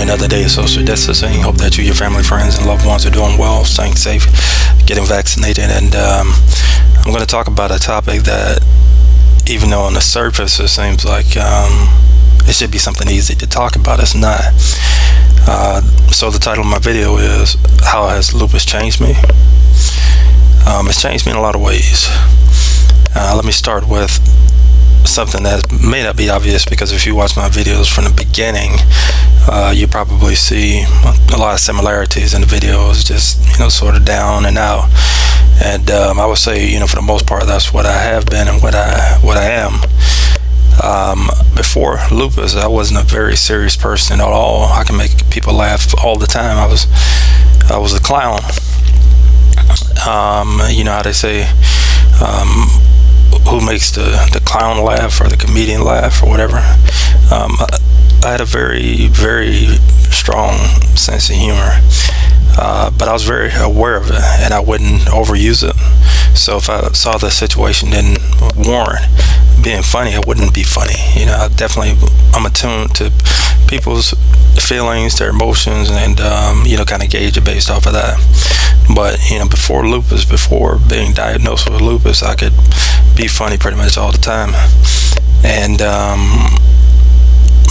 another day of social distancing. Hope that you, your family, friends, and loved ones are doing well, staying safe, getting vaccinated. And I'm going to talk about a topic that, even though on the surface it seems like it should be something easy to talk about, it's not. So the title of my video is, How Has Lupus Changed Me? It's changed me in a lot of ways. Let me start with something that may not be obvious, because if you watch my videos from the beginning, you probably see a lot of similarities in the videos, just sort of down and out. And I would say, for the most part, that's what I have been and what I am. Before lupus, I wasn't a very serious person at all. I can make people laugh all the time. I was a clown. You know how they say, who makes the clown laugh or the comedian laugh or whatever. I had a very, very strong sense of humor, but I was very aware of it, and I wouldn't overuse it. So if I saw the situation didn't warrant being funny, I wouldn't be funny. I'm attuned to people's feelings, their emotions, and kind of gauge it based off of that. But before being diagnosed with lupus, I could be funny pretty much all the time. And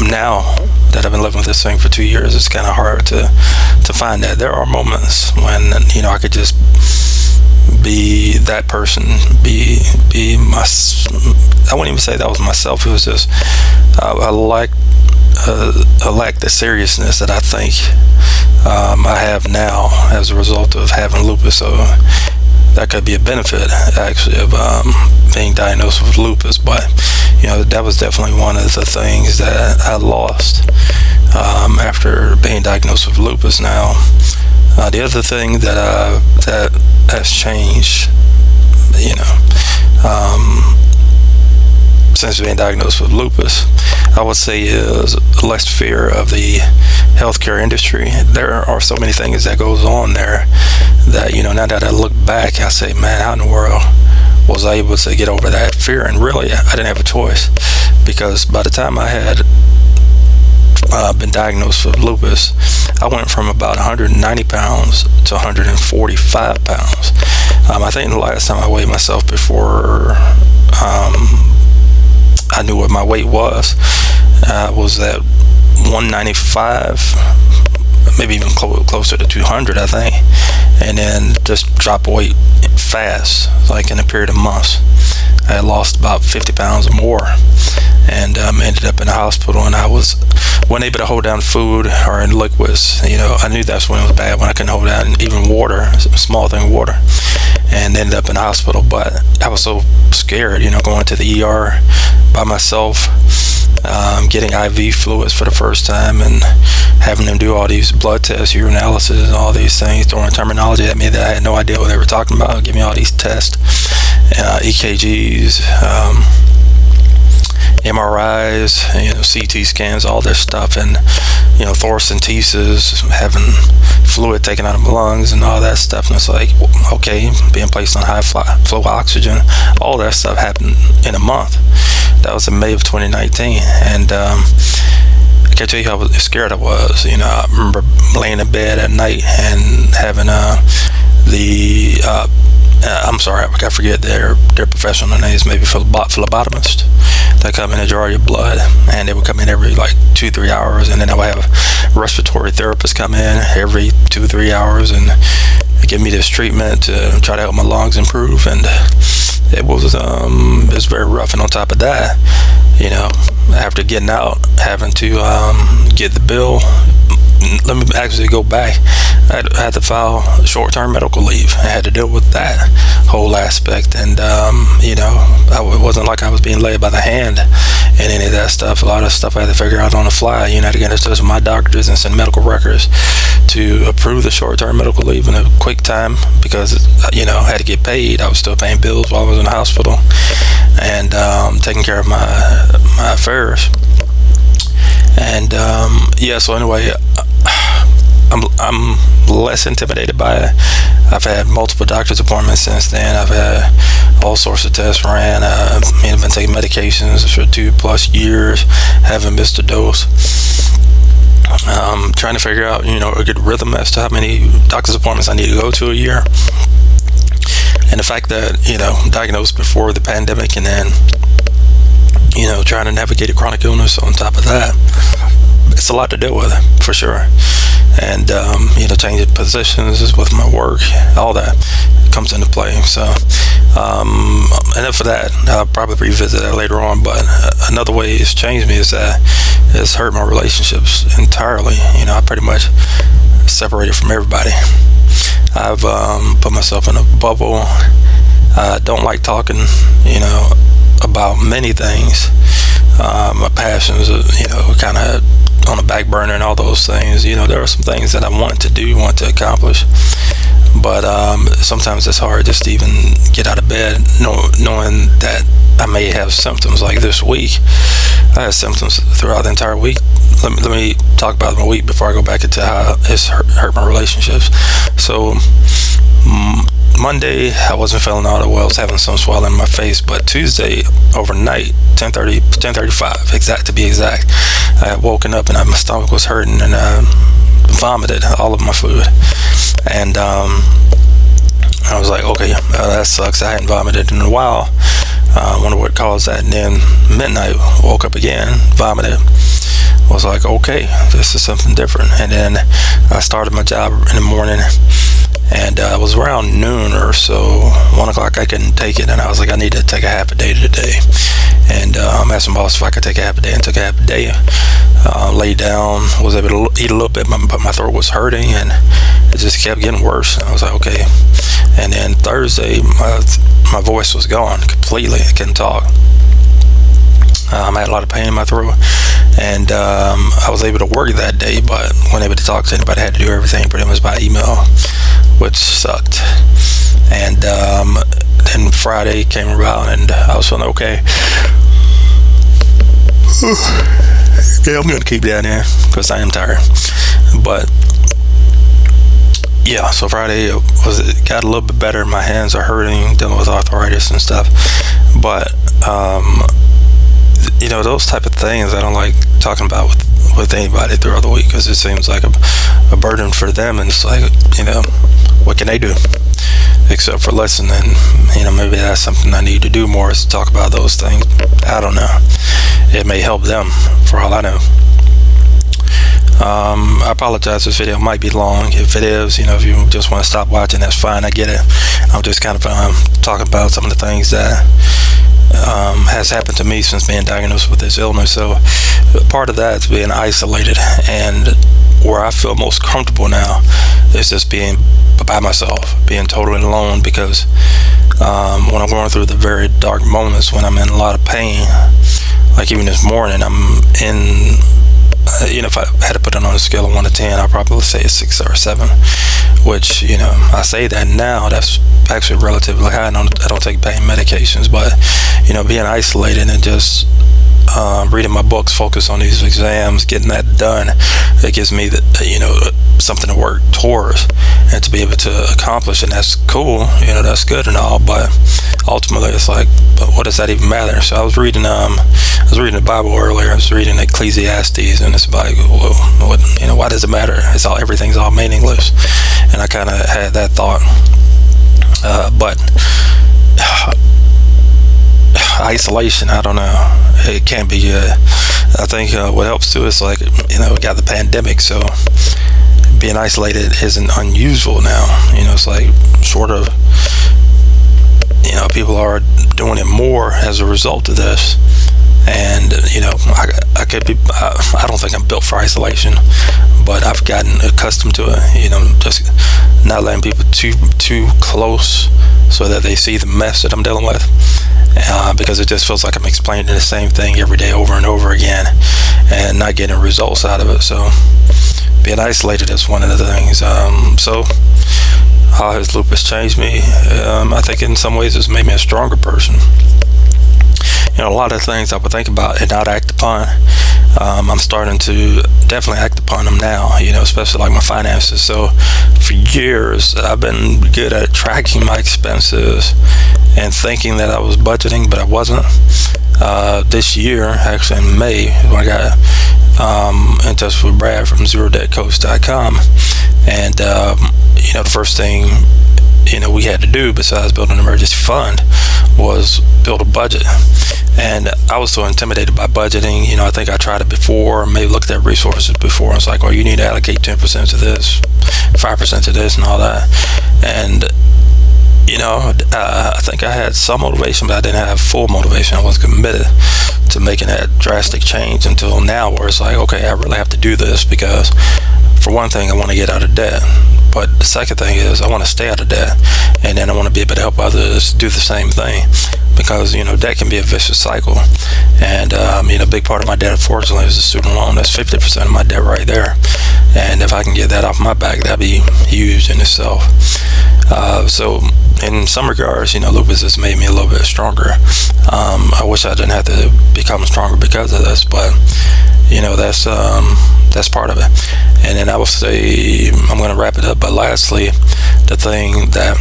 now that I've been living with this thing for 2 years, it's kind of hard to find that. There are moments when I could just be that person, be my. I wouldn't even say that was myself. It was just I lacked the seriousness that I think I have now as a result of having lupus. So that could be a benefit, actually, of being diagnosed with lupus. But that was definitely one of the things that I lost after being diagnosed with lupus. Now, the other thing that has changed, since being diagnosed with lupus, I would say, is less fear of the healthcare industry. There are so many things that goes on there that, now that I look back, I say, man, how in the world was I able to get over that fear? And really, I didn't have a choice, because by the time I had been diagnosed with lupus, I went from about 190 pounds to 145 pounds. I think the last time I weighed myself before I knew what my weight was at 195, maybe even closer to 200, I think, and then just drop weight fast, like in a period of months. I had lost about 50 pounds or more, and ended up in the hospital, and I wasn't able to hold down food or in liquids. I knew that's when it was bad, when I couldn't hold down even water, a small thing, water, and ended up in the hospital. But I was so scared, going to the ER by myself, getting IV fluids for the first time, and having them do all these blood tests, urinalysis, and all these things, throwing terminology at me that I had no idea what they were talking about, give me all these tests, EKGs, MRIs, CT scans, all this stuff, and thoracentesis, having fluid taken out of my lungs and all that stuff. And it's like, okay, being placed on high flow oxygen, all that stuff happened in a month. That was in May of 2019, and I can't tell you how scared I was. I remember laying in bed at night and having I'm sorry, I forget their professional names, maybe phlebotomist, that come in and draw your blood, and they would come in every 2-3 hours, and then I would have respiratory therapists come in every 2-3 hours and give me this treatment to try to help my lungs improve. And it was very rough. And on top of that, after getting out, having to get the bill. Let me actually go back. I had to file short-term medical leave. I had to deal with that whole aspect, and it wasn't like I was being led by the hand in any of that stuff. A lot of stuff I had to figure out on the fly. I had to get in touch with my doctors and send medical records to approve the short-term medical leave in a quick time, because I had to get paid. I was still paying bills while I was in the hospital, and taking care of my affairs. And so anyway, I'm less intimidated by it. I've had multiple doctor's appointments since then. I've had all sorts of tests ran. I've been taking medications for 2+ years, haven't missed a dose. trying to figure out, a good rhythm as to how many doctor's appointments I need to go to a year. And the fact that, diagnosed before the pandemic, and then, trying to navigate a chronic illness on top of that, it's a lot to deal with, for sure. And, changing positions with my work, all that comes into play. So, and then for that, I'll probably revisit that later on. But another way it's changed me is that it's hurt my relationships entirely. I pretty much separated from everybody. I've put myself in a bubble. I don't like talking, about many things. My passions, kind of on the back burner and all those things. There are some things that I want to accomplish, but sometimes it's hard just to even get out of bed, knowing that I may have symptoms. Like this week, I had symptoms throughout the entire week. Let me talk about my week before I go back into how it's hurt my relationships. So Monday, I wasn't feeling all that well. I was having some swelling in my face. But Tuesday, overnight, 10:35, to be exact, I had woken up and my stomach was hurting, and I vomited all of my food. And I was like, okay, that sucks. I hadn't vomited in a while. I wonder what caused that. And then midnight, woke up again, vomited. I was like, okay, this is something different. And then I started my job in the morning, and it was around noon or so, 1 o'clock. I couldn't take it, and I was like, I need to take a half a day today. And I asked my boss if I could take a half a day, and took a half a day. Laid down, was able to eat a little bit, but my throat was hurting, and it just kept getting worse. I was like, okay. And then Thursday, my voice was gone completely. I couldn't talk. I had a lot of pain in my throat, and I was able to work that day, but wasn't able to talk to anybody. I had to do everything pretty much by email, which sucked. And then Friday came around, and I was feeling okay. Yeah, I'm gonna keep down here because I am tired. But yeah, so Friday it got a little bit better. My hands are hurting, dealing with arthritis and stuff. But those type of things I don't like talking about with anybody throughout the week, because it seems like a burden for them, and it's like, what can they do except for listen? And maybe that's something I need to do more, is talk about those things. I don't know. It may help them, for all I know. I apologize, this video might be long. If it is, if you just want to stop watching, that's fine. I get it. I'm just kind of talking about some of the things that has happened to me since being diagnosed with this illness. So part of that is being isolated, and where I feel most comfortable now is just being by myself, being totally alone, because when I'm going through the very dark moments, when I'm in a lot of pain, like even this morning, I'm in, if I had to put it on a scale of 1 to 10, I'd probably say a 6 or a 7, which, I say that now, that's actually relatively high. I don't take pain medications, but, being isolated and just reading my books, focus on these exams, getting that done, it gives me something to work towards and to be able to accomplish. And that's cool, that's good and all, but ultimately it's like, but what does that even matter? So I was reading the Bible earlier. I was reading Ecclesiastes, and it's like, well, why does it matter? Everything's all meaningless. And I kind of had that thought, but isolation, I don't know, it can't be good. I think what helps too is like, we got the pandemic, so being isolated isn't unusual now. It's like sort of, people are doing it more as a result of this. And I could be, I don't think I'm built for isolation, but I've gotten accustomed to it. Just not letting people too close so that they see the mess that I'm dealing with, because it just feels like I'm explaining the same thing every day over and over again, and not getting results out of it. So being isolated is one of the things. So how has lupus changed me? I think in some ways it's made me a stronger person. A lot of things I would think about and not act upon, I'm starting to definitely act upon them now, especially like my finances. So for years, I've been good at tracking my expenses and thinking that I was budgeting, but I wasn't. This year, actually in May, when I got in touch with Brad from ZeroDebtCoach.com, and the first thing we had to do besides build an emergency fund was build a budget. And I was so intimidated by budgeting. I think I tried it before, maybe looked at resources before. I was like, you need to allocate 10% to this, 5% to this, and all that. And I think I had some motivation, but I didn't have full motivation. I wasn't committed to making that drastic change until now, where it's like, okay, I really have to do this because, for one thing, I want to get out of debt. But the second thing is I want to stay out of debt, and then I want to be able to help others do the same thing, because debt can be a vicious cycle. And a big part of my debt, unfortunately, is the student loan. That's 50% of my debt right there, and if I can get that off my back, that'd be huge in itself. So in some regards, Lupus has made me a little bit stronger. I wish I didn't have to become stronger because of this, but that's part of it. And then I will say, I'm going to wrap it up, but lastly, the thing that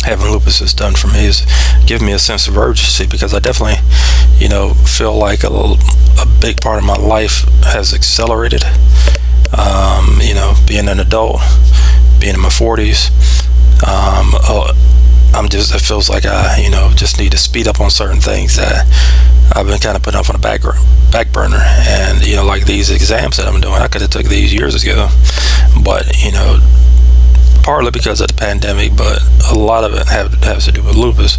having lupus has done for me is give me a sense of urgency, because I definitely feel like a big part of my life has accelerated. Being an adult, being in my 40s, it feels like I just need to speed up on certain things that I've been kind of putting off on the back burner. And like these exams that I'm doing, I could have took these years ago, but partly because of the pandemic, but a lot of it has to do with lupus.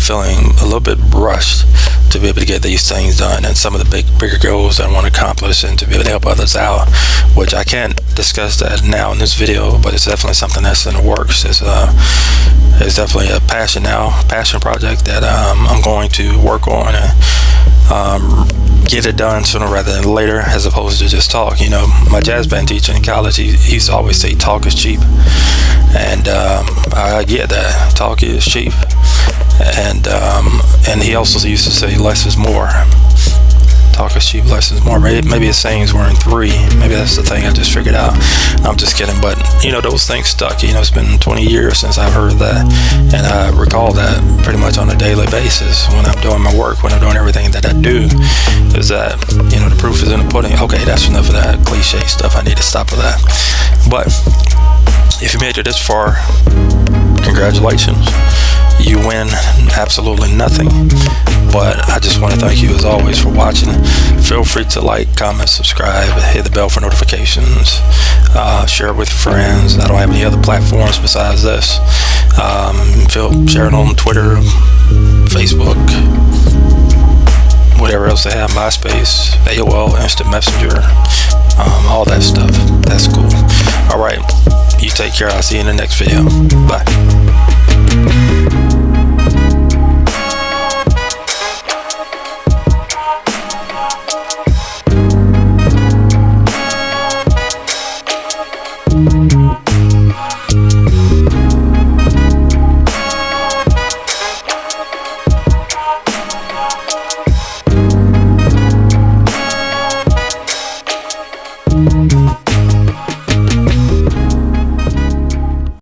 Feeling a little bit rushed to be able to get these things done, and some of the bigger goals I want to accomplish, and to be able to help others out, which I can't discuss that now in this video, but it's definitely something that's in the works. It's definitely a passion project that I'm going to work on and get it done sooner rather than later, as opposed to just talk. My jazz band teacher in college, he used to always say talk is cheap, and I get that talk is cheap, and he also used to say less is more. Talk is cheap, less is more. Maybe his sayings were in 3. Maybe that's the thing I just figured out. I'm just kidding, but those things stuck. It's been 20 years since I've heard that, and I recall that pretty much on a daily basis when I'm doing my work, when I'm doing everything that I do. Is that the proof is in the pudding. Okay, that's enough of that cliche stuff. I need to stop with that. But if you made it this far, congratulations. You win absolutely nothing, but I just want to thank you as always for watching. Feel free to like, comment, subscribe, hit the bell for notifications, share it with your friends. I don't have any other platforms besides this. Share it on Twitter, Facebook, whatever else they have, MySpace, AOL, Instant Messenger, all that stuff. That's cool. All right, you take care. I'll see you in the next video. Bye.